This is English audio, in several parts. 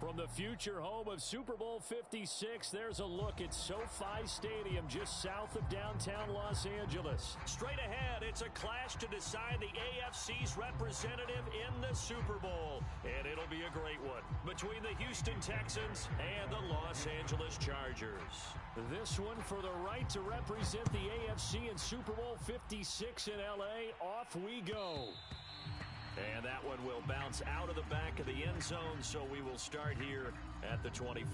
From the future home of Super Bowl 56, there's a look at SoFi Stadium just south of downtown Los Angeles. Straight ahead, it's a clash to decide the AFC's representative in the Super Bowl. And it'll be a great one between the Houston Texans and the Los Angeles Chargers. This one for the right to represent the AFC in Super Bowl 56 in L.A. Off we go. And that one will bounce out of the back of the end zone, so we will start here at the 25.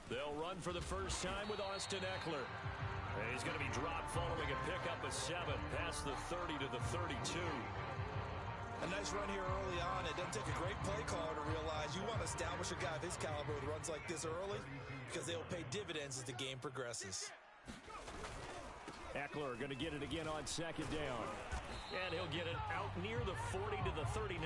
They'll run for the first time with Austin Eckler. And he's going to be dropped following a pickup of 7 past the 30 to the 32. A nice run here early on. It doesn't take a great play caller to realize you want to establish a guy of his caliber with runs like this early because they'll pay dividends as the game progresses. Eckler going to get it again on second down. And he'll get it out near the 40 to the 39.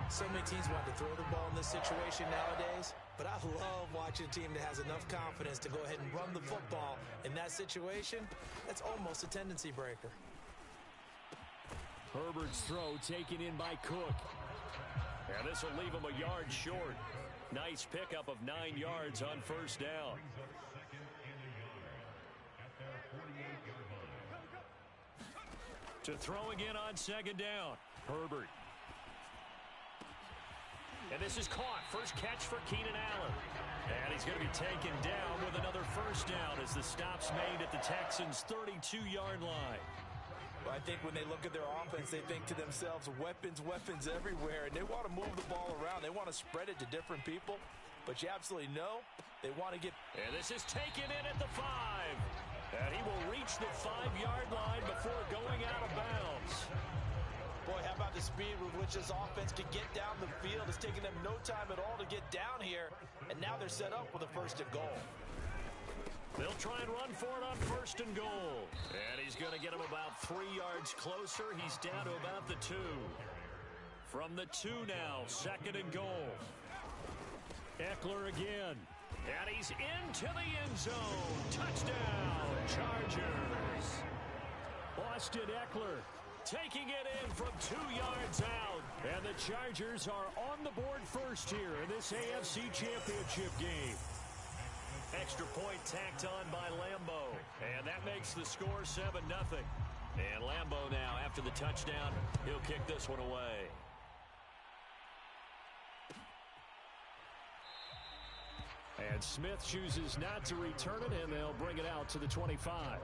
So many teams want to throw the ball in this situation nowadays, but I love watching a team that has enough confidence to go ahead and run the football in that situation. That's almost a tendency breaker. Herbert's throw taken in by Cook. And this will leave him a yard short. Nice pickup of 9 yards on first down. To throw again on second down. Herbert. And this is caught. First catch for Keenan Allen. And he's going to be taken down with another first down as the stop's made at the Texans' 32-yard line. Well, I think when they look at their offense, they think to themselves, weapons, weapons everywhere. And they want to move the ball around. They want to spread it to different people. But you absolutely know they want to get... And this is taken in at the 5. And he will reach the 5-yard line before going out of bounds. Boy, how about the speed with which this offense can get down the field? It's taking them no time at all to get down here, and now they're set up with a first and goal. They'll try and run for it on first and goal. And he's going to get him about 3 yards closer. He's down to about the 2. From the 2 now, second and goal. Eckler again. And he's into the end zone. Touchdown, Chargers. Austin Eckler taking it in from 2 yards out. And the Chargers are on the board first here in this AFC Championship game. Extra point tacked on by Lambeau. And that makes the score 7-0. And Lambeau now, after the touchdown, he'll kick this one away. And Smith chooses not to return it, and they'll bring it out to the 25.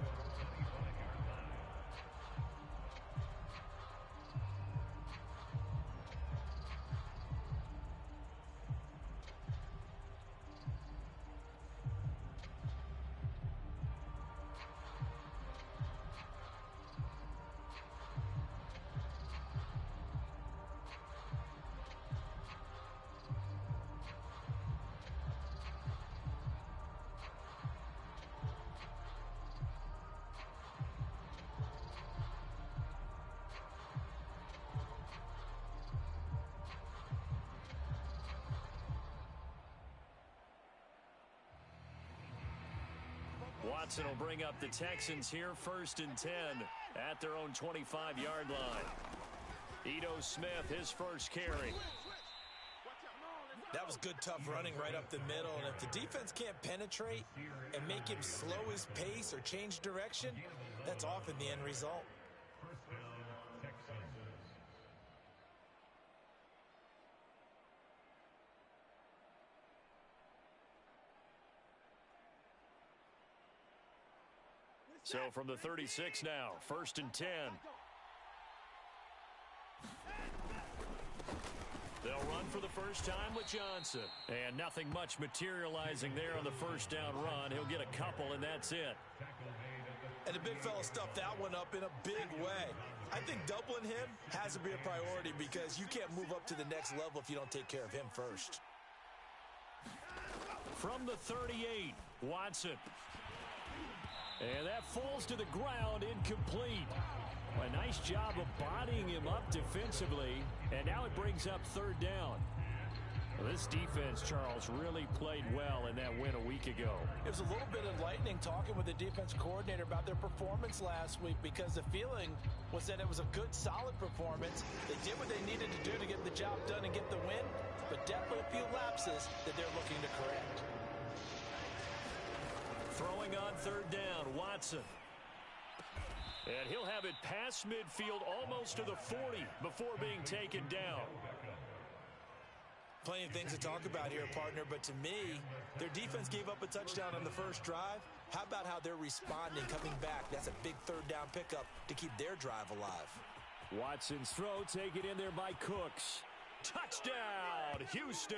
Watson will bring up the Texans here first and 10 at their own 25-yard line. Ito Smith, his first carry. That was good, tough running right up the middle. And if the defense can't penetrate and make him slow his pace or change direction, that's often the end result. So from the 36 now, first and 10. They'll run for the first time with Johnson. And nothing much materializing there on the first down run. He'll get a couple, and that's it. And the big fella stuffed that one up in a big way. I think doubling him has to be a priority because you can't move up to the next level if you don't take care of him first. From the 38, Watson. And that falls to the ground, incomplete. A nice job of bodying him up defensively. And now it brings up third down. Well, this defense, Charles, really played well in that win a week ago. It was a little bit enlightening talking with the defense coordinator about their performance last week, because the feeling was that it was a good, solid performance. They did what they needed to do to get the job done and get the win, but definitely a few lapses that they're looking to correct. Throwing on third down, Watson. And he'll have it past midfield almost to the 40 before being taken down. Plenty of things to talk about here, partner, but to me, their defense gave up a touchdown on the first drive. How about how they're responding, coming back? That's a big third down pickup to keep their drive alive. Watson's throw taken in there by Cooks. Touchdown, Houston.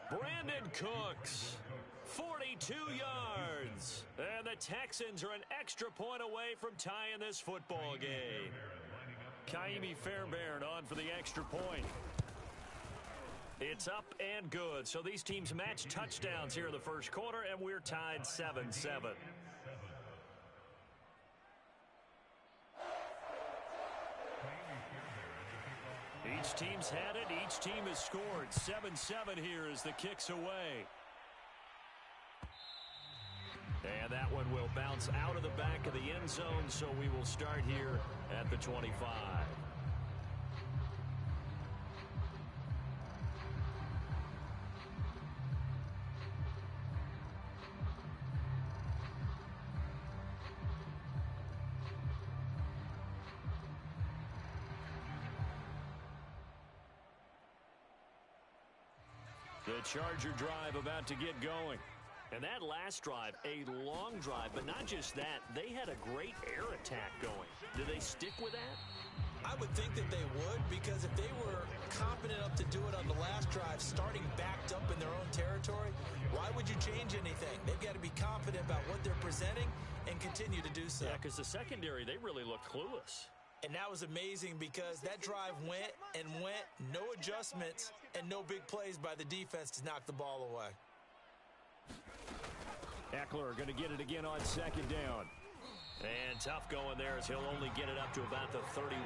Brandon Cooks, 42 yards. And the Texans are an extra point away from tying this football game. Kaimi Fairbairn on for the extra point. It's up and good. So these teams match touchdowns here in the first quarter, and we're tied 7-7. Each team's had it. Each team has scored. 7-7 here as the kick's away. And that one will bounce out of the back of the end zone, so we will start here at the 25. The Charger drive about to get going. And that last drive, a long drive, but not just that, they had a great air attack going. Do they stick with that? I would think that they would, because if they were confident enough to do it on the last drive, starting backed up in their own territory, why would you change anything? They've got to be confident about what they're presenting and continue to do so. Yeah, because the secondary, they really looked clueless. And that was amazing, because that drive went and went, no adjustments and no big plays by the defense to knock the ball away. Eckler going to get it again on second down. And tough going there as he'll only get it up to about the 31.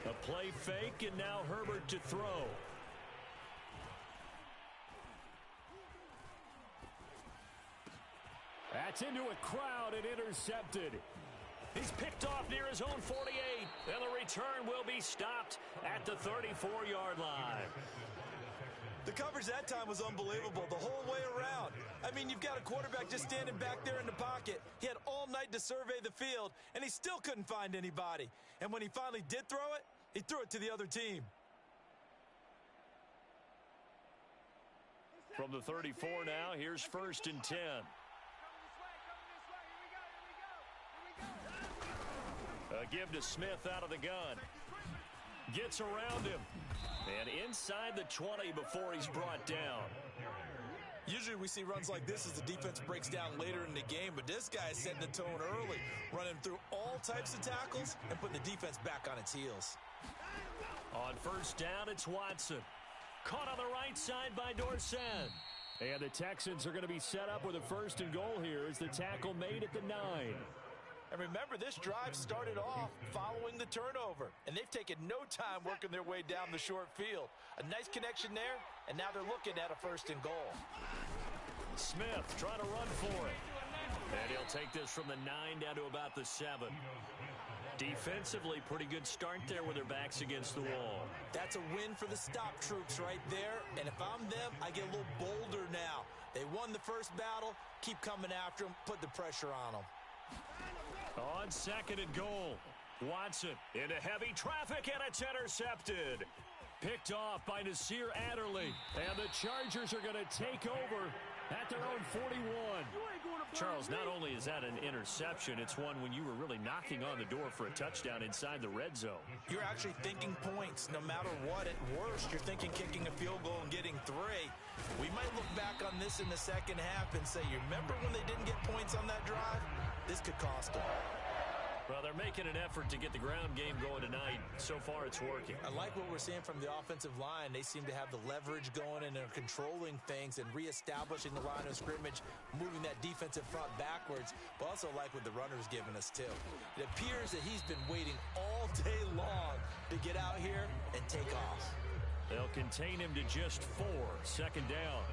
A play fake, and now Herbert to throw. That's into a crowd and intercepted. He's picked off near his own 48, and the return will be stopped at the 34-yard line. The coverage that time was unbelievable the whole way around. I mean, you've got a quarterback just standing back there in the pocket. He had all night to survey the field, and he still couldn't find anybody. And when he finally did throw it, he threw it to the other team. From the 34 now, here's 1st and 10. A give to Smith out of the gun. Gets around him. And inside the 20 before he's brought down. Usually we see runs like this as the defense breaks down later in the game, but this guy is setting the tone early, running through all types of tackles and putting the defense back on its heels. On 1st down, it's Watson. Caught on the right side by Dorsett. And the Texans are going to be set up with a 1st and goal here as the tackle made at the 9. And remember, this drive started off following the turnover, and they've taken no time working their way down the short field. A nice connection there, and now they're looking at a 1st and goal. Smith trying to run for it. And he'll take this from the 9 down to about the 7. Defensively, pretty good start there with their backs against the wall. That's a win for the stop troops right there, and if I'm them, I get a little bolder now. They won the first battle, keep coming after them, put the pressure on them. On 2nd and goal, Watson into heavy traffic, and it's intercepted. Picked off by Nasir Adderley, and the Chargers are going to take over at their own 41. Charles, not only is that an interception, it's one when you were really knocking on the door for a touchdown inside the red zone. You're actually thinking points no matter what. At worst, you're thinking kicking a field goal and getting 3. We might look back on this in the second half and say, you remember when they didn't get points on that drive? This could cost them. Well, they're making an effort to get the ground game going tonight. So far, it's working. I like what we're seeing from the offensive line. They seem to have the leverage going, and they're controlling things and reestablishing the line of scrimmage, moving that defensive front backwards, but also like what the runner's giving us, too. It appears that he's been waiting all day long to get out here and take off. They'll contain him to just 4. Second down.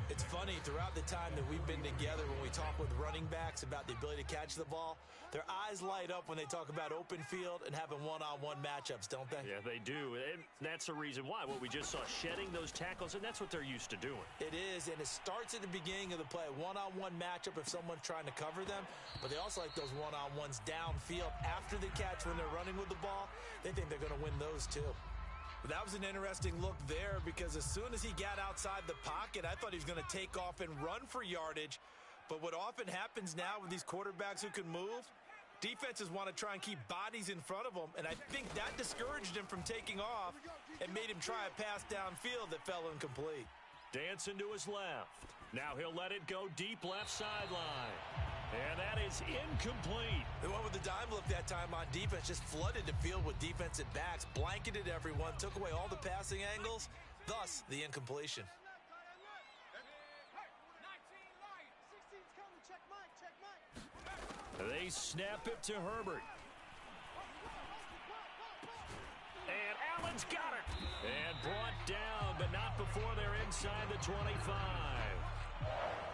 It's funny, throughout the time that we've been together, when we talk with running backs about the ability to catch the ball, their eyes light up when they talk about open field and having one-on-one matchups, don't they? Yeah, they do. And that's the reason why. What we just saw, shedding those tackles, and that's what they're used to doing. It is, and it starts at the beginning of the play. One-on-one matchup if someone's trying to cover them, but they also like those one-on-ones downfield after the catch when they're running with the ball. They think they're going to win those, too. But that was an interesting look there because as soon as he got outside the pocket, I thought he was going to take off and run for yardage. But what often happens now with these quarterbacks who can move, defenses want to try and keep bodies in front of them, and I think that discouraged him from taking off and made him try a pass downfield that fell incomplete. Dancing to his left. Now he'll let it go deep left sideline. And that is incomplete. They went with the dime look that time on defense, just flooded the field with defensive backs, blanketed everyone, took away all the passing angles, thus the incompletion. They snap it to Herbert. And Allen's got it. And brought down, but not before they're inside the 25.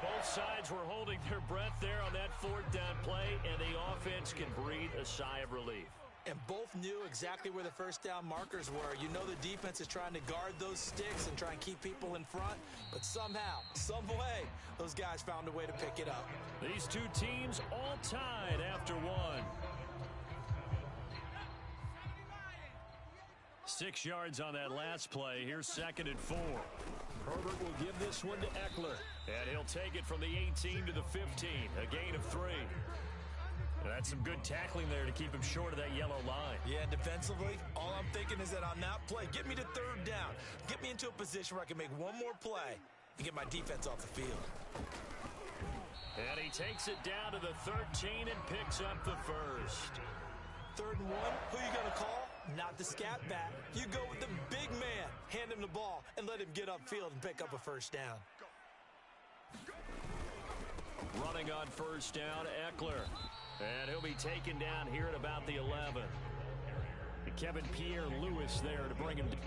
Both sides were holding their breath there on that 4th down play, and the offense can breathe a sigh of relief. And both knew exactly where the first down markers were. You know the defense is trying to guard those sticks and try and keep people in front, but somehow, some way, those guys found a way to pick it up. These two teams all tied after one. 6 yards on that last play. Here's 2nd and 4. Herbert will give this one to Eckler. And he'll take it from the 18 to the 15. A gain of 3. And that's some good tackling there to keep him short of that yellow line. Yeah, and defensively, all I'm thinking is that on that play, get me to 3rd down. Get me into a position where I can make one more play and get my defense off the field. And he takes it down to the 13 and picks up the first. 3rd and 1, who are you going to call? Not the scat back. You go with the big man. Hand him the ball and let him get upfield and pick up a first down. Running on first down, Eckler. And he'll be taken down here at about the 11. Kevin Pierre-Louis there to bring him down.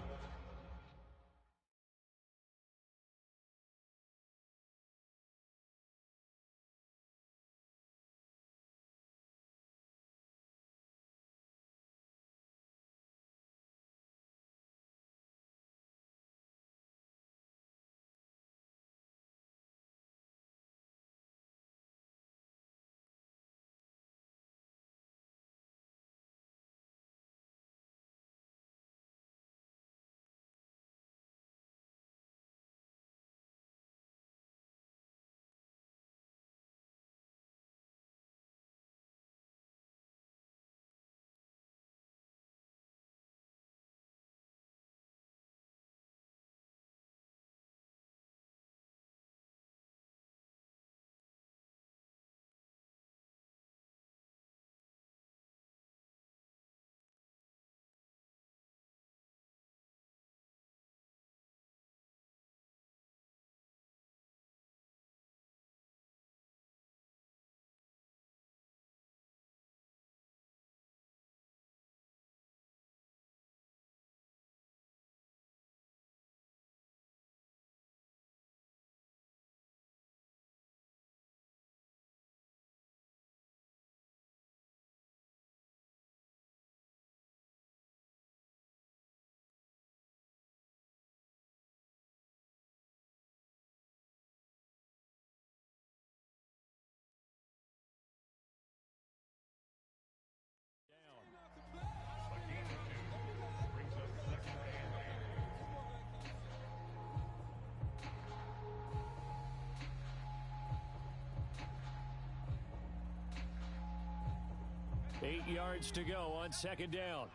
Eight yards to go on 2nd down.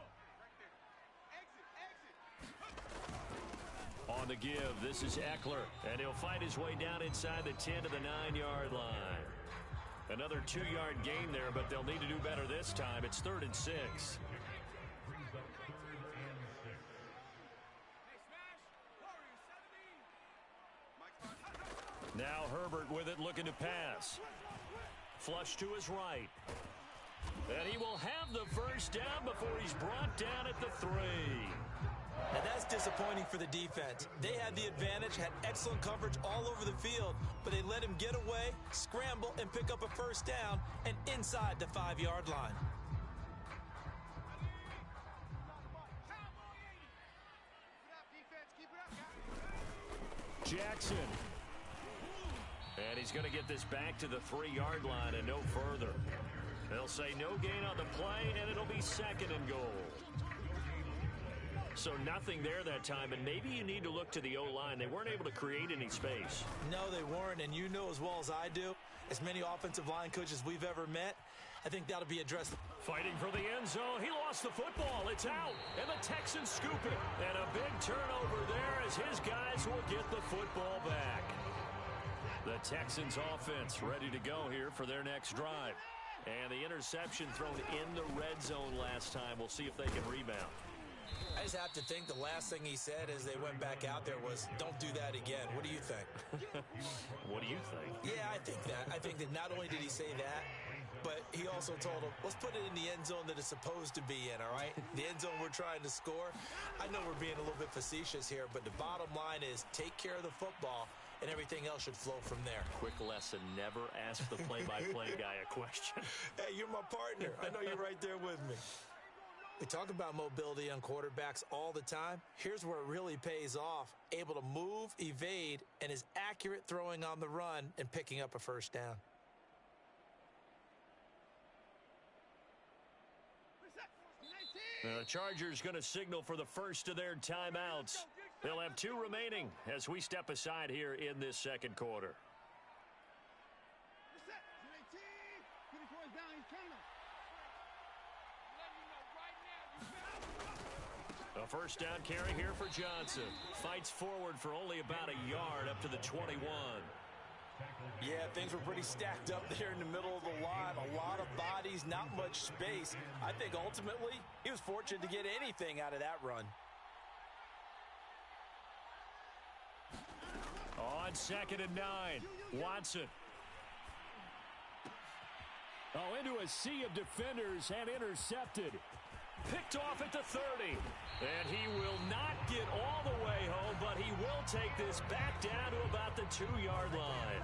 On the give, this is Eckler, and he'll fight his way down inside the 10 to the 9-yard line. Another 2-yard gain there, but they'll need to do better this time. It's 3rd and 6. Now Herbert with it, looking to pass. Flush to his right. And he will have the first down before he's brought down at the 3. And that's disappointing for the defense. They had the advantage, had excellent coverage all over the field, but they let him get away, scramble, and pick up a first down, and inside the 5-yard line. Jackson. And he's going to get this back to the 3-yard line and no further. They'll say no gain on the play, and it'll be 2nd and goal. So nothing there that time, and maybe you need to look to the O-line. They weren't able to create any space. No, they weren't, and you know as well as I do, as many offensive line coaches we've ever met, I think that'll be addressed. Fighting for the end zone. He lost the football. It's out, and the Texans scoop it. And a big turnover there as his guys will get the football back. The Texans offense ready to go here for their next drive. And the interception thrown in the red zone last time. We'll see if they can rebound. I just have to think the last thing he said as they went back out there was, don't do that again. What do you think? What do you think? Yeah, I think that. I think that not only did he say that, but he also told him, let's put it in the end zone that it's supposed to be in, all right? The end zone we're trying to score. I know we're being a little bit facetious here, but the bottom line is take care of the football, and everything else should flow from there. Quick lesson, never ask the play-by-play guy a question. Hey, you're my partner. I know you're right there with me. We talk about mobility on quarterbacks all the time. Here's where it really pays off. Able to move, evade, and is accurate throwing on the run and picking up a first down. The Chargers going to signal for the first of their timeouts. They'll have 2 remaining as we step aside here in this second quarter. A first down carry here for Johnson. Fights forward for only about a yard up to the 21. Yeah, things were pretty stacked up there in the middle of the line. A lot of bodies, not much space. I think ultimately he was fortunate to get anything out of that run. On 2nd and 9, Watson. Oh, into a sea of defenders and intercepted. Picked off at the 30. And he will not get all the way home, but he will take this back down to about the 2-yard line.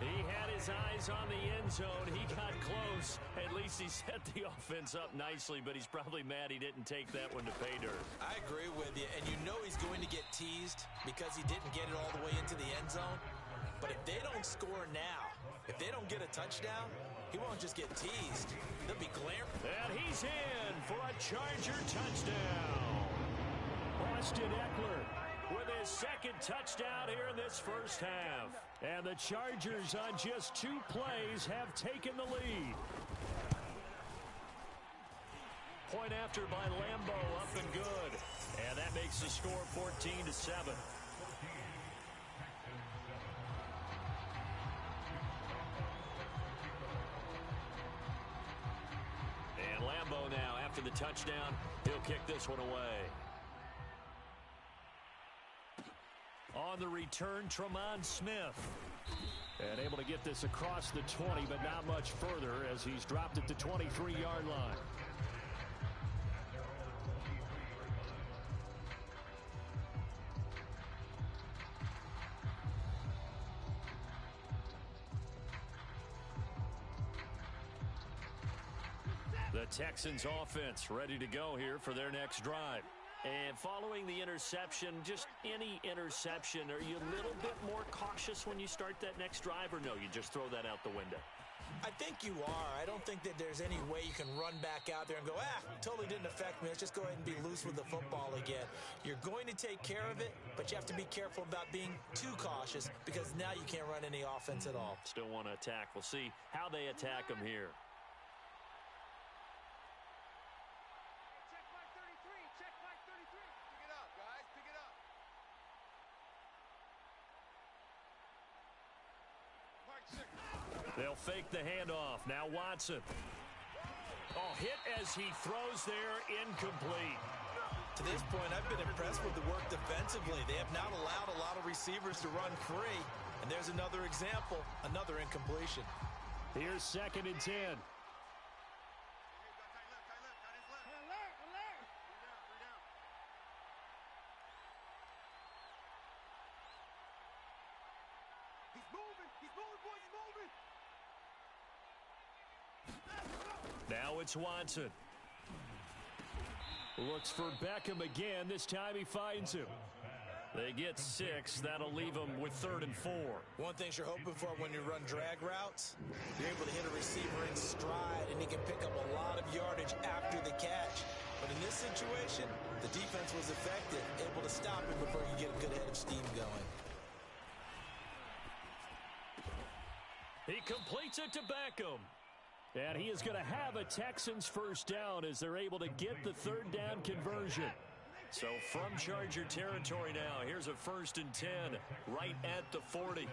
He had his eyes on the end zone. He got close. At least he set the offense up nicely, but he's probably mad he didn't take that one to pay dirt. I agree with you, and you know he's going to get teased because he didn't get it all the way into the end zone. But if they don't score now, if they don't get a touchdown, he won't just get teased. They'll be glaring. And he's in for a Charger touchdown. Austin Eckler with his 2nd touchdown here in this first half. And the Chargers on just 2 plays have taken the lead. Point after by Lambo, up and good. And that makes the score 14-7. And Lambo now, after the touchdown, he'll kick this one away. On the return, Tremont Smith. And able to get this across the 20, but not much further as he's dropped at the 23-yard line. The Texans offense ready to go here for their next drive. And following the interception, just any interception, are you a little bit more cautious when you start that next drive, or no, you just throw that out the window? I think you are. I don't think that there's any way you can run back out there and go, totally didn't affect me. Let's just go ahead and be loose with the football again. You're going to take care of it, but you have to be careful about being too cautious because now you can't run any offense at all. Still want to attack. We'll see how they attack them here. They'll fake the handoff. Now Watson. Oh, hit as he throws there, incomplete. To this point, I've been impressed with the work defensively. They have not allowed a lot of receivers to run free. And there's another example, another incompletion. Here's 2nd and 10. Now it's Watson. Looks for Beckham again. This time he finds him. They get 6. That'll leave them with 3rd and 4. One thing you're hoping for when you run drag routes, you're able to hit a receiver in stride, and he can pick up a lot of yardage after the catch. But in this situation, the defense was effective, able to stop him before you get a good head of steam going. He completes it to Beckham. And he is going to have a Texans first down as they're able to get the 3rd down conversion. So from Charger territory now, here's a 1st and 10 right at the 40.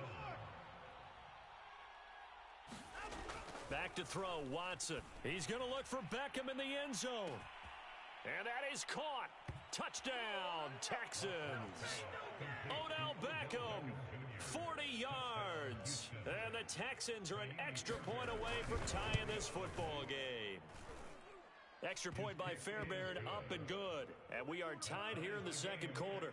Back to throw, Watson. He's going to look for Beckham in the end zone. And that is caught. Touchdown, Texans. Odell Beckham, 40 yards. And the Texans are an extra point away from tying this football game. Extra point by Fairbairn, up and good. And we are tied here in the 2nd quarter.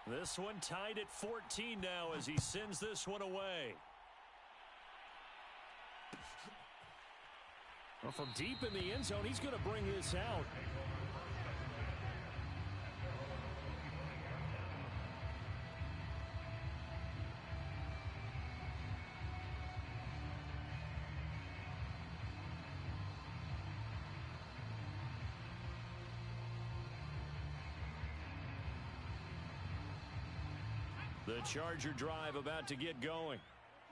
This one tied at 14 now as he sends this one away. Well, from deep in the end zone, he's going to bring this out. The Charger drive about to get going.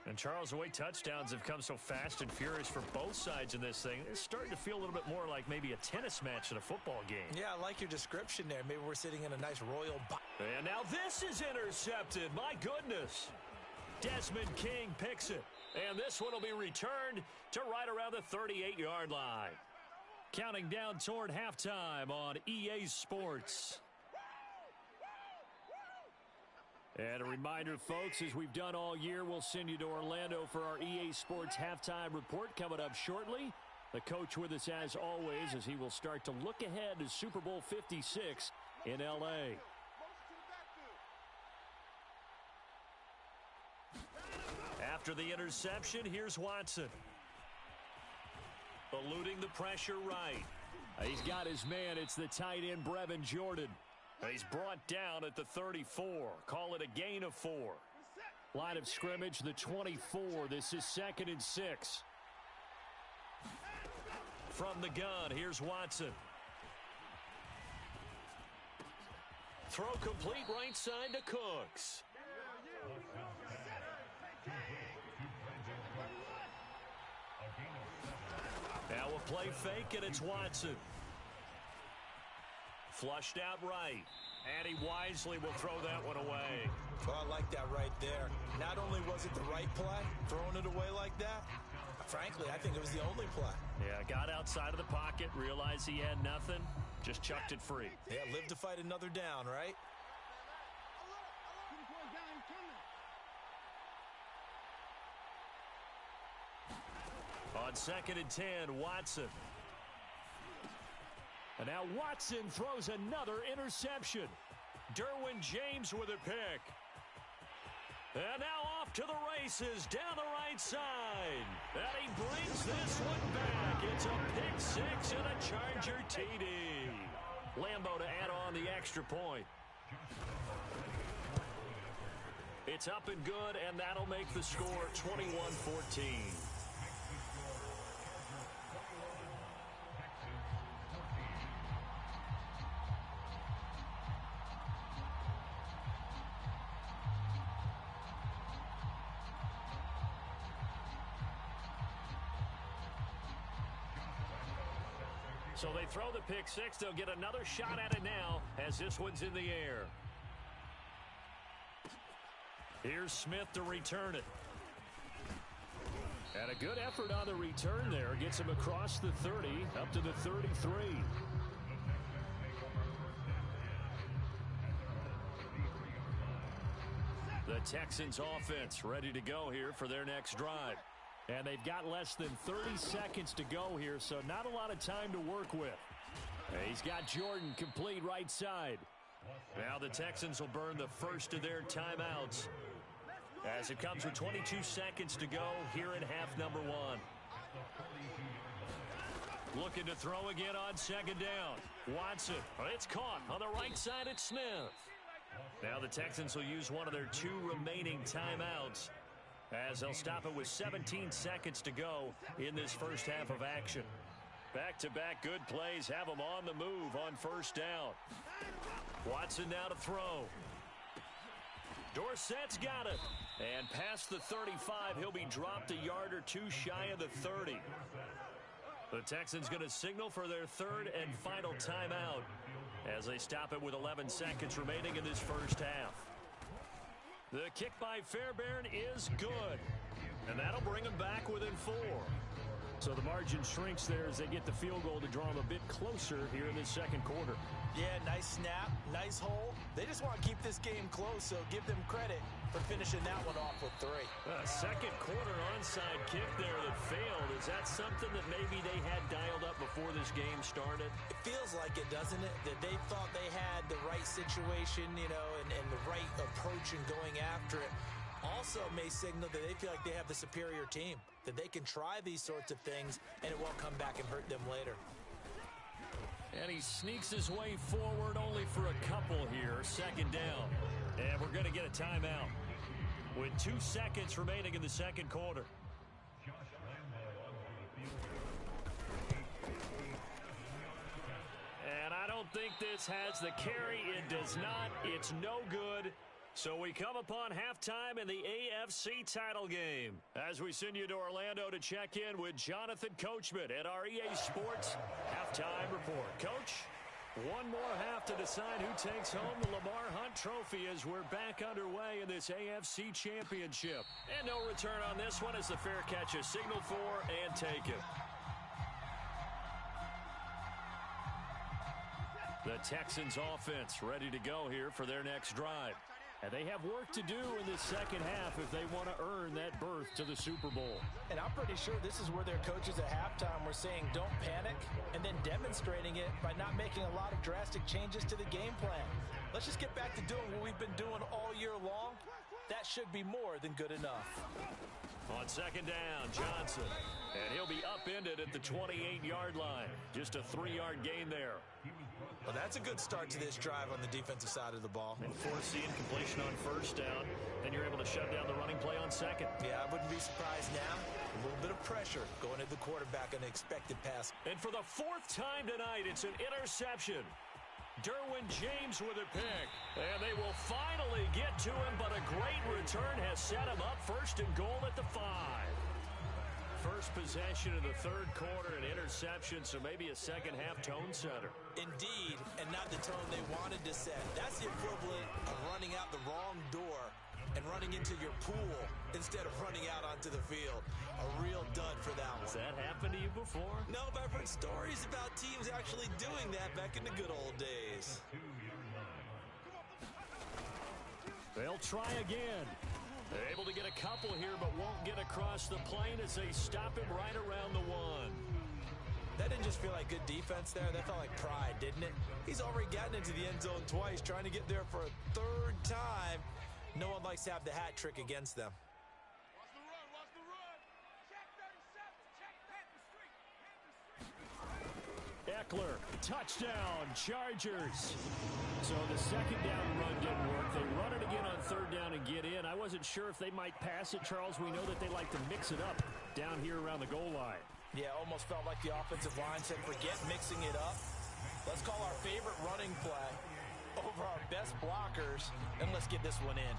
And Charles, the way touchdowns have come so fast and furious for both sides in this thing, it's starting to feel a little bit more like maybe a tennis match than a football game. Yeah, I like your description there. Maybe we're sitting in a nice royal box. And now this is intercepted. My goodness. Desmond King picks it. And this one will be returned to right around the 38-yard line. Counting down toward halftime on EA Sports. And a reminder, folks, as we've done all year, we'll send you to Orlando for our EA Sports halftime report coming up shortly. The coach with us as always as he will start to look ahead to Super Bowl 56 in L.A. After the interception, here's Watson. Eluding the pressure right. He's got his man. It's the tight end, Brevin Jordan. He's brought down at the 34. Call it a gain of 4. Line of scrimmage, the 24. This is 2nd and 6. From the gun, here's Watson. Throw complete right side to Cooks. Now a play fake, and it's Watson. Flushed out right. And he wisely will throw that one away. Well, I like that right there. Not only was it the right play, throwing it away like that, frankly, I think it was the only play. Yeah, got outside of the pocket, realized he had nothing, just chucked it free. Yeah, live to fight another down, right? On 2nd and 10, Watson. And now Watson throws another interception. Derwin James with a pick. And now off to the races down the right side. And he brings this one back. It's a pick six and a Charger TD. Lambo to add on the extra point. It's up and good, and that'll make the score 21-14. So they throw the pick six. They'll get another shot at it now as this one's in the air. Here's Smith to return it. And a good effort on the return there. Gets him across the 30, up to the 33. The Texans offense ready to go here for their next drive. And they've got less than 30 seconds to go here, so not a lot of time to work with. He's got Jordan complete right side. Now the Texans will burn the first of their timeouts as it comes with 22 seconds to go here in half number one. Looking to throw again on second down. Watson, it's caught on the right side at Smith. Now the Texans will use one of their two remaining timeouts as they'll stop it with 17 seconds to go in this first half of action. Back-to-back good plays have them on the move on first down. Watson now to throw. Dorsett's got it. And past the 35, he'll be dropped a yard or two shy of the 30. The Texans going to signal for their third and final timeout as they stop it with 11 seconds remaining in this first half. The kick by Fairbairn is good, and that'll bring them back within 4. So the margin shrinks there as they get the field goal to draw them a bit closer here in this second quarter. Yeah, nice snap, nice hole. They just want to keep this game close, so give them credit for finishing that one off with 3. Second quarter onside kick there that failed. Is that something that maybe they had dialed up before this game started? It feels like it, doesn't it? That they thought they had the right situation, you know, and the right approach in going after it. Also may signal that they feel like they have the superior team, that they can try these sorts of things and it won't come back and hurt them later. And he sneaks his way forward only for a couple here. Second down. And we're going to get a timeout with 2 seconds remaining in the second quarter. And I don't think this has the carry. It does not. It's no good. So we come upon halftime in the AFC title game as we send you to Orlando to check in with Jonathan Coachman at our EA Sports Halftime Report. Coach, one more half to decide who takes home the Lamar Hunt Trophy as we're back underway in this AFC Championship. And no return on this one as the fair catch is signaled for and taken. The Texans offense ready to go here for their next drive. And they have work to do in the second half if they want to earn that berth to the Super Bowl. And I'm pretty sure this is where their coaches at halftime were saying don't panic and then demonstrating it by not making a lot of drastic changes to the game plan. Let's just get back to doing what we've been doing all year long. That should be more than good enough. On second down, Johnson. And he'll be upended at the 28-yard line. Just a 3-yard gain there. Well, that's a good start to this drive on the defensive side of the ball. And forcing completion on first down. Then you're able to shut down the running play on second. Yeah, I wouldn't be surprised now. A little bit of pressure going at the quarterback on the expected pass. And for the 4th time tonight, it's an interception. Derwin James with a pick. And they will finally get to him, but a great return has set him up first and goal at the 5. First possession of the third quarter, an interception, so maybe a second-half tone setter. Indeed, and not the tone they wanted to set. That's the equivalent of running out the wrong door and running into your pool instead of running out onto the field. A real dud for that one. Has that happened to you before? No, but I've heard stories about teams actually doing that back in the good old days. They'll try again. They're able to get a couple here, but won't get across the plane as they stop him right around the 1. That didn't just feel like good defense there. That felt like pride, didn't it? He's already gotten into the end zone twice, trying to get there for a 3rd time. No one likes to have the hat trick against them. Watch the run. Check 37. Check Eckler, touchdown, Chargers. So the second down run didn't work. They run it again on 3rd down and get in. I wasn't sure if they might pass it, Charles. We know that they like to mix it up down here around the goal line. Yeah, almost felt like the offensive line said, forget mixing it up. Let's call our favorite running play over our best blockers, and let's get this one in.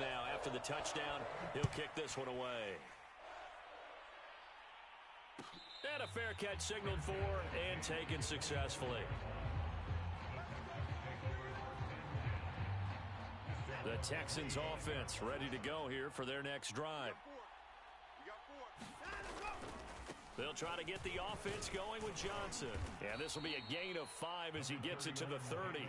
now after the touchdown. He'll kick this one away. And a fair catch signaled for and taken successfully. The Texans offense ready to go here for their next drive. They'll try to get the offense going with Johnson. And this will be a gain of 5 as he gets it to the 30.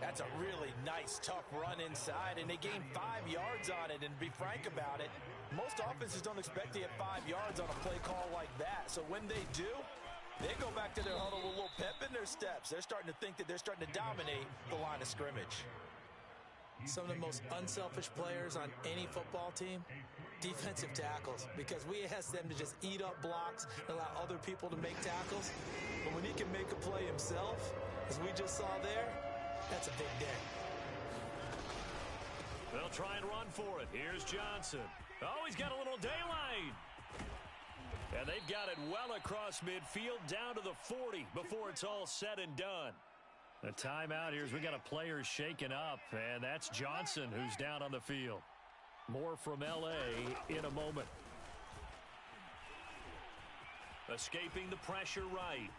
That's a really nice, tough run inside, and they gained 5 yards on it. And to be frank about it, most offenses don't expect to get 5 yards on a play call like that. So when they do, they go back to their huddle with a little pep in their steps. They're starting to think that they're starting to dominate the line of scrimmage. Some of the most unselfish players on any football team, defensive tackles, because we ask them to just eat up blocks and allow other people to make tackles. But when he can make a play himself, as we just saw there, that's a big day. They'll try and run for it. Here's Johnson. Oh, he's got a little daylight. And they've got it well across midfield down to the 40 before it's all said and done. A timeout here as we got a player shaken up, and that's Johnson who's down on the field. More from L.A. in a moment. Escaping the pressure right.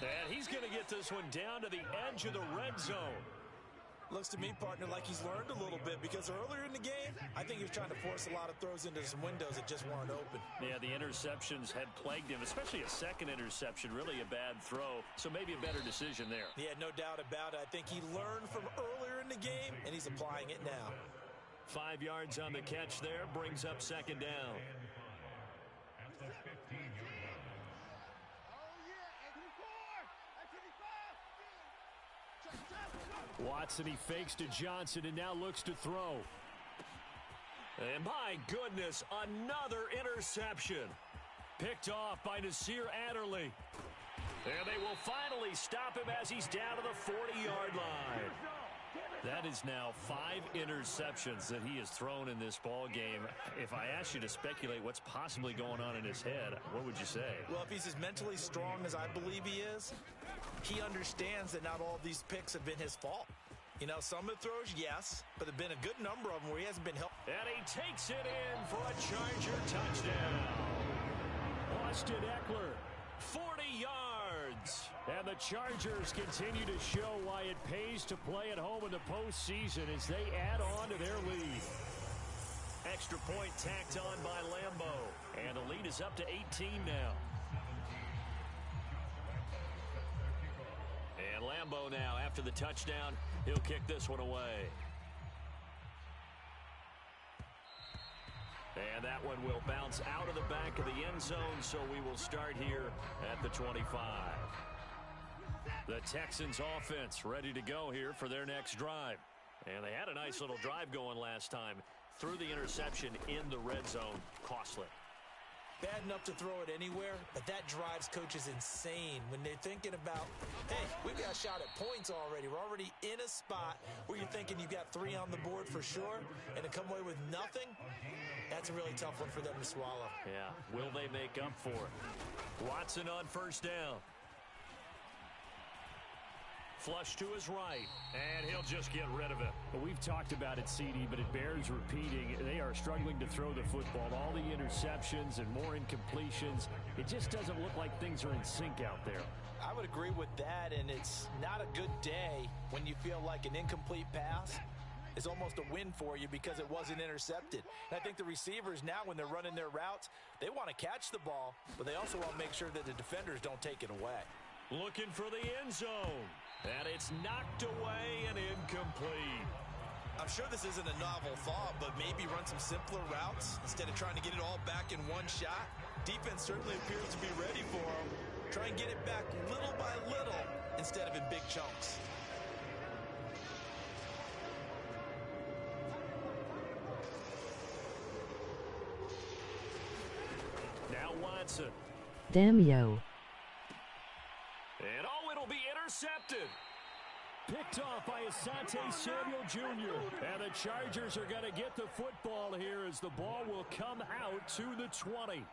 And he's going to get this one down to the edge of the red zone. Looks to me, partner, like he's learned a little bit, because earlier in the game, I think he was trying to force a lot of throws into some windows that just weren't open. Yeah, the interceptions had plagued him, especially a second interception, really a bad throw. So maybe a better decision there. Yeah, no doubt about it. I think he learned from earlier in the game, and he's applying it now. 5 yards on the catch there, brings up second down. Watson, he fakes to Johnson and now looks to throw. And my goodness, another interception. Picked off by Nasir Adderley. And they will finally stop him as he's down to the 40-yard line. That is now 5 interceptions that he has thrown in this ball game. If I asked you to speculate what's possibly going on in his head, what would you say? Well, if he's as mentally strong as I believe he is, he understands that not all of these picks have been his fault. You know, some of the throws, yes, but there have been a good number of them where he hasn't been helped. And he takes it in for a Charger touchdown. Austin Eckler, 40 yards. And the Chargers continue to show why it pays to play at home in the postseason as they add on to their lead. Extra point tacked on by Lambo. And the lead is up to 18 now. And Lambo now, after the touchdown, he'll kick this one away. And that one will bounce out of the back of the end zone, so we will start here at the 25. The Texans offense ready to go here for their next drive. And they had a nice little drive going last time. Threw the interception in the red zone. Costly. Bad enough to throw it anywhere, but that drives coaches insane when they're thinking about, hey, we've got a shot at points already. We're already in a spot where you're thinking you've got 3 on the board for sure, and to come away with nothing, that's a really tough one for them to swallow. Yeah, will they make up for it? Watson on first down. Flush to his right, and he'll just get rid of it. Well, we've talked about it, CD, but it bears repeating. They are struggling to throw the football. All the interceptions and more incompletions. It just doesn't look like things are in sync out there. I would agree with that, and it's not a good day when you feel like an incomplete pass is almost a win for you because it wasn't intercepted. And I think the receivers now, when they're running their routes, they want to catch the ball, but they also want to make sure that the defenders don't take it away. Looking for the end zone. And it's knocked away and incomplete. I'm sure this isn't a novel thought, but maybe run some simpler routes instead of trying to get it all back in one shot. Defense certainly appears to be ready for them. Try and get it back little by little instead of in big chunks. Now Watson. Damn yo. And oh, it'll be intercepted. Picked off by Asante Samuel Jr. And the Chargers are going to get the football here as the ball will come out to the 20.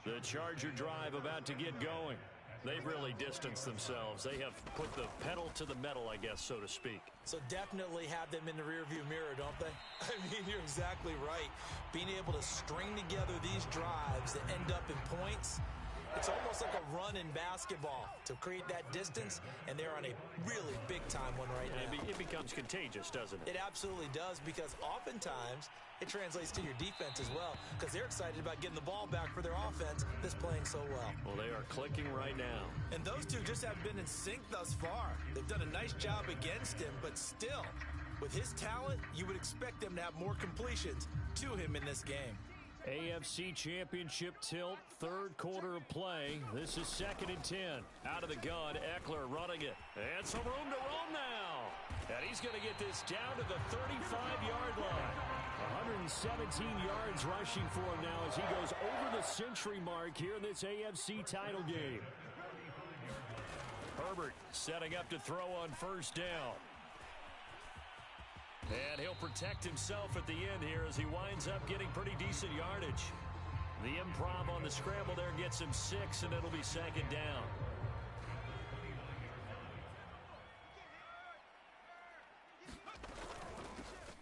The Charger drive about to get going. They've really distanced themselves. They have put the pedal to the metal, I guess, so to speak. So definitely have them in the rearview mirror, don't they? I mean, you're exactly right. Being able to string together these drives that end up in points, it's almost like a run in basketball to create that distance, and they're on a really big-time one right now. It becomes contagious, doesn't it? It absolutely does, because oftentimes it translates to your defense as well, because they're excited about getting the ball back for their offense that's playing so well. Well, they are clicking right now. And those two just haven't been in sync thus far. They've done a nice job against him, but still, with his talent, you would expect them to have more completions to him in this game. AFC Championship tilt, third quarter of play. This is 2nd and 10. Out of the gun, Eckler running it. And some room to roam now. And he's going to get this down to the 35-yard line. 117 yards rushing for him now as he goes over the century mark here in this AFC title game. Herbert setting up to throw on first down. And he'll protect himself at the end here as he winds up getting pretty decent yardage. The improv on the scramble there gets him 6, and it'll be 2nd down.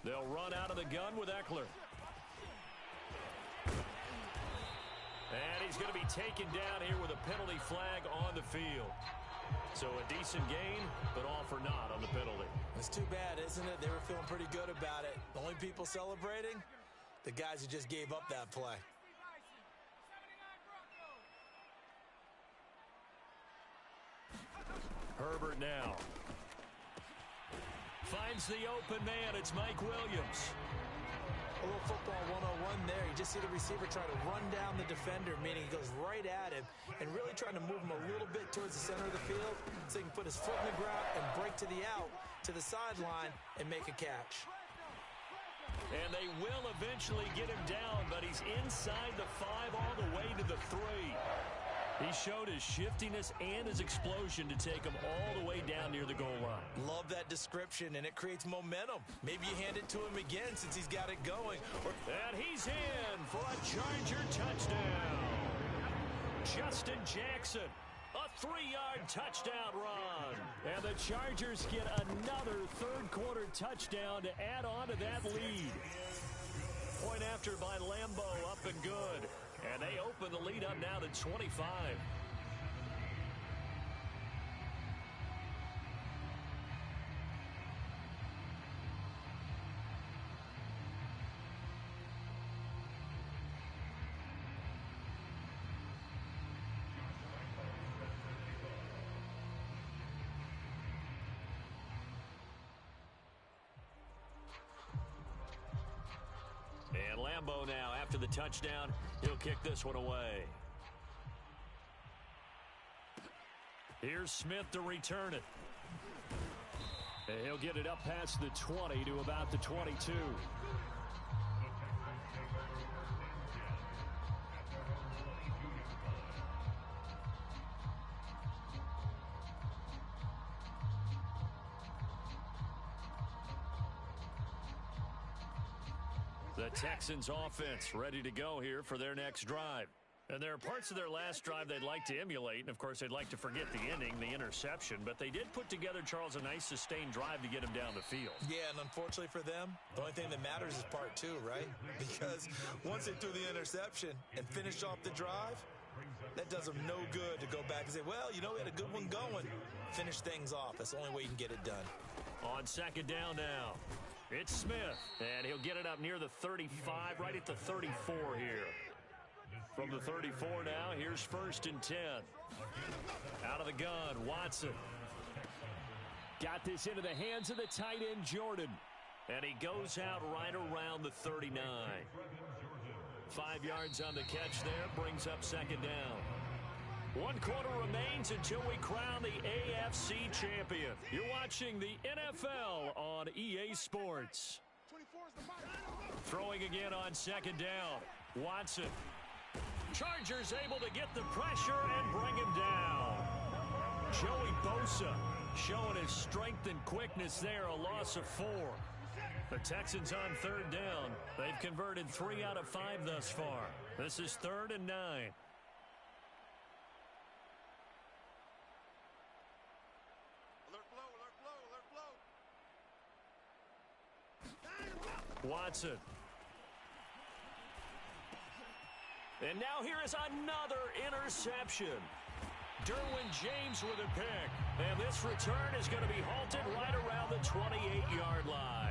They'll run out of the gun with Eckler. And he's going to be taken down here with a penalty flag on the field. So a decent gain, but all for naught on the penalty. It's too bad, isn't it? They were feeling pretty good about it. The only people celebrating, the guys who just gave up that play. Herbert now. Finds the open man. It's Mike Williams. A little football 101 there. You just see the receiver try to run down the defender, meaning he goes right at him and really trying to move him a little bit towards the center of the field so he can put his foot in the ground and break to the out, to the sideline, and make a catch. And they will eventually get him down, but he's inside the 5 all the way to the 3. He showed his shiftiness and his explosion to take him all the way down near the goal line. Love that description, and it creates momentum. Maybe you hand it to him again since he's got it going. And he's in for a Charger touchdown. Justin Jackson, a 3-yard touchdown run. And the Chargers get another third-quarter touchdown to add on to that lead. Point after by Lambo, up and good. And they open the lead up now to 25. And Lambo now, after the touchdown, he'll kick this one away. Here's Smith to return it. And he'll get it up past the 20 to about the 22. The Texans offense ready to go here for their next drive. And there are parts of their last drive they'd like to emulate, and of course they'd like to forget the ending, the interception, but they did put together, Charles, a nice sustained drive to get him down the field. Yeah, and unfortunately for them, the only thing that matters is part 2, right? Because once they threw the interception and finished off the drive, that does them no good to go back and say, well, you know, we had a good one going. Finish things off. That's the only way you can get it done. On 2nd down now, it's Smith, and he'll get it up near the 35, right at the 34 here. From the 34 now, here's 1st and 10. Out of the gun, Watson. Got this into the hands of the tight end, Jordan. And he goes out right around the 39. 5 yards on the catch there, brings up 2nd down. 1 quarter remains until we crown the AFC champion. You're watching the NFL on EA Sports. Throwing again on 2nd down. Watson. Chargers able to get the pressure and bring him down. Joey Bosa showing his strength and quickness there, a loss of 4. The Texans on 3rd down. They've converted 3 out of 5 thus far. This is 3rd and 9. Watson. And now here is another interception. Derwin James with a pick. And this return is going to be halted right around the 28-yard line.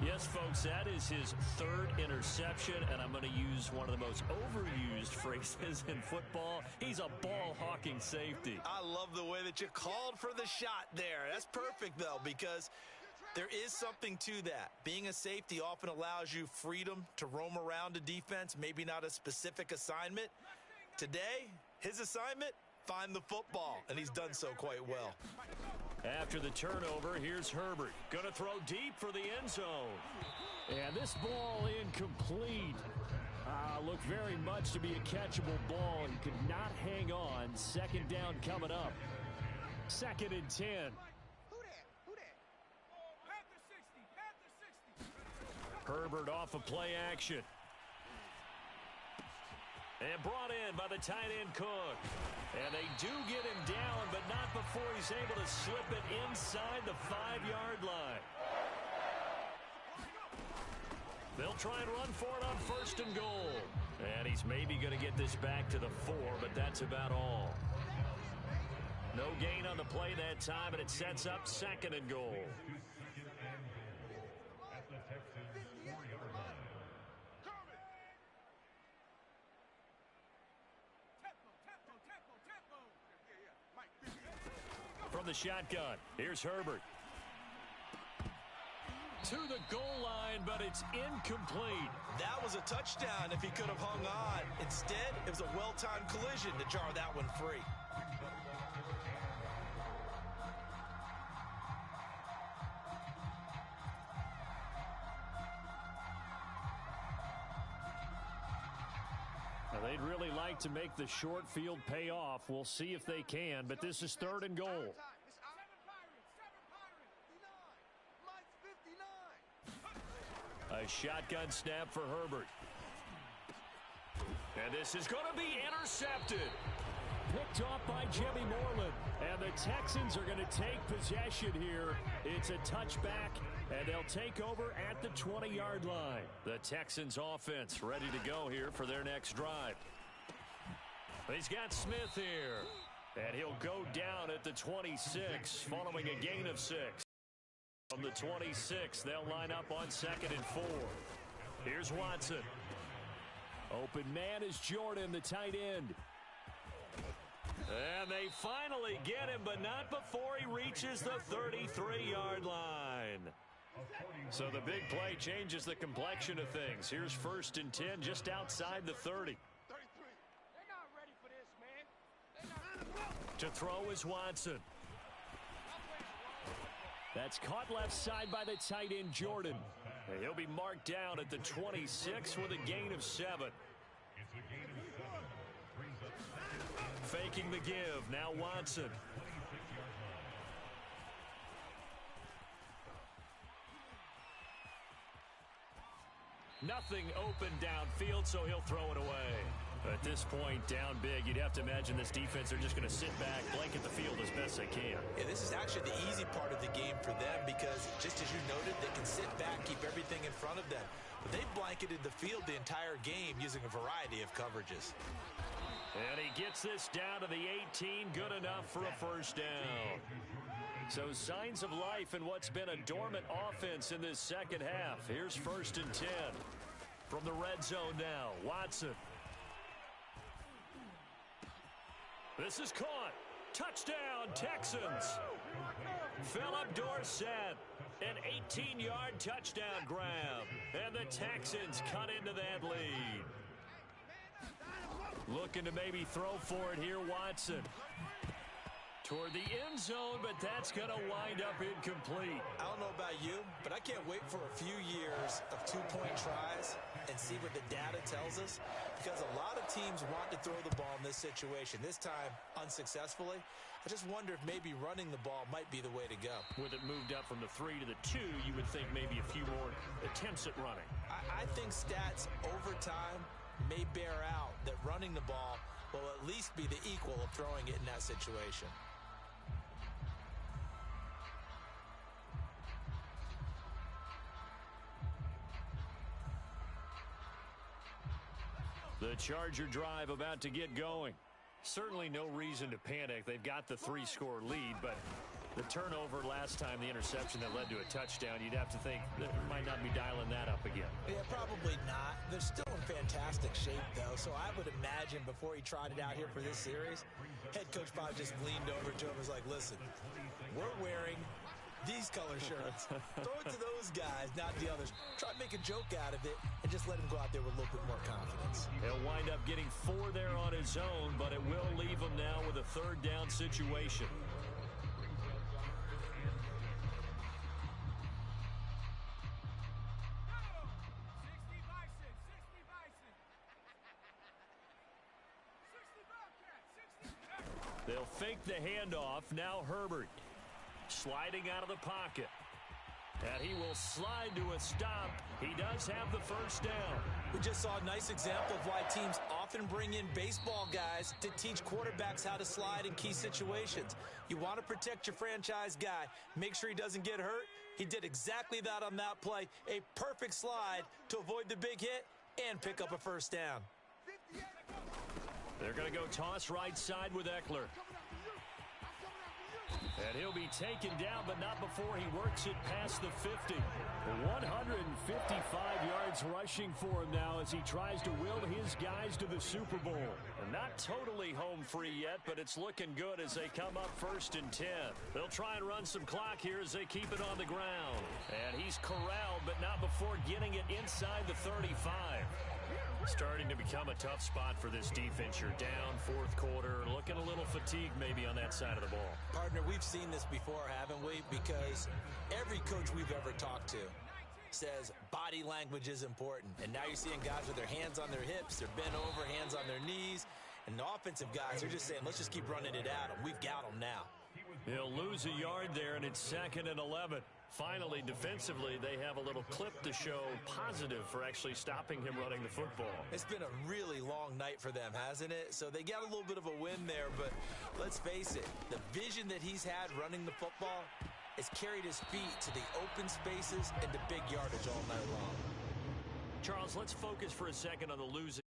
Yes, folks, that is his third interception, and I'm going to use one of the most overused phrases in football. He's a ball-hawking safety. I love the way that you called for the shot there. That's perfect, though, because there is something to that. Being a safety often allows you freedom to roam around a defense, maybe not a specific assignment. Today, his assignment, find the football, and he's done so quite well. After the turnover, here's Herbert. Going to throw deep for the end zone. And this ball incomplete. Looked very much to be a catchable ball. He could not hang on. Second down coming up. 2nd and 10. Herbert off of play action. And brought in by the tight end Cook. And they do get him down, but not before he's able to slip it inside the 5-yard line. They'll try and run for it on 1st and goal. And he's maybe going to get this back to the 4, but that's about all. No gain on the play that time, and it sets up 2nd and goal. From the shotgun, here's Herbert. To the goal line, but it's incomplete. That was a touchdown if he could have hung on. Instead, it was a well-timed collision to jar that one free. Now, they'd really like to make the short field pay off. We'll see if they can, but this is 3rd and goal. A shotgun snap for Herbert. And this is going to be intercepted. Picked off by Jimmy Moreland. And the Texans are going to take possession here. It's a touchback, and they'll take over at the 20-yard line. The Texans offense ready to go here for their next drive. He's got Smith here. And he'll go down at the 26 following a gain of 6. From the 26, they'll line up on 2nd and 4. Here's Watson. Open man is Jordan, the tight end. And they finally get him, but not before he reaches the 33-yard line. So the big play changes the complexion of things. Here's 1st and 10 just outside the 30. They're not ready for this, man. To throw is Watson. That's caught left side by the tight end, Jordan. And he'll be marked down at the 26 with a gain of 7. Faking the give. Now Watson. Nothing open downfield, so he'll throw it away. At this point, down big, you'd have to imagine this defense are just going to sit back, blanket the field as best they can. Yeah, this is actually the easy part of the game for them because, just as you noted, they can sit back, keep everything in front of them. But they've blanketed the field the entire game using a variety of coverages. And he gets this down to the 18, good enough for a 1st down. So signs of life in what's been a dormant offense in this 2nd half. Here's 1st and 10. From the red zone now, Watson. This is caught. Touchdown, Texans. Philip Dorsett, an 18-yard touchdown grab. And the Texans cut into that lead. Looking to maybe throw for it here, Watson. Toward the end zone, but that's going to wind up incomplete. I don't know about you, but I can't wait for a few years of two-point tries and see what the data tells us, because a lot of teams want to throw the ball in this situation. This time, unsuccessfully. I just wonder if maybe running the ball might be the way to go. With it moved up from the 3 to the 2, you would think maybe a few more attempts at running. I think stats over time may bear out that running the ball will at least be the equal of throwing it in that situation. The Charger drive about to get going. Certainly no reason to panic. They've got the 3-score lead, but the turnover last time, the interception that led to a touchdown, you'd have to think they might not be dialing that up again. Yeah, probably not. They're still in fantastic shape, though, so I would imagine before he tried it out here for this series, head coach probably just leaned over to him and was like, listen, we're wearing these color shirts. Throw it to those guys, not the others. Try to make a joke out of it and just let him go out there with a little bit more confidence. He'll wind up getting 4 there on his own, but it will leave him now with a 3rd down situation. They'll fake the handoff. Now Herbert sliding out of the pocket. And he will slide to a stop. He does have the 1st down. We just saw a nice example of why teams often bring in baseball guys to teach quarterbacks how to slide in key situations. You want to protect your franchise guy. Make sure he doesn't get hurt. He did exactly that on that play. A perfect slide to avoid the big hit and pick up a 1st down. They're going to go toss right side with Eckler. And he'll be taken down, but not before he works it past the 50. 155 yards rushing for him now as he tries to will his guys to the Super Bowl. And not totally home free yet, but it's looking good as they come up 1st and 10. They'll try and run some clock here as they keep it on the ground. And he's corralled, but not before getting it inside the 35. Starting to become a tough spot for this defense. You're down 4th quarter, looking a little fatigued maybe on that side of the ball. Partner, we've seen this before, haven't we? Because every coach we've ever talked to says body language is important. And now you're seeing guys with their hands on their hips, they're bent over, hands on their knees. And the offensive guys are just saying, let's just keep running it at them. We've got them now. He'll lose a yard there, and it's 2nd and 11. Finally, defensively, they have a little clip to show positive for actually stopping him running the football. It's been a really long night for them, hasn't it? So they got a little bit of a win there, but let's face it, the vision that he's had running the football has carried his feet to the open spaces and the big yardage all night long. Charles, let's focus for a second on the losing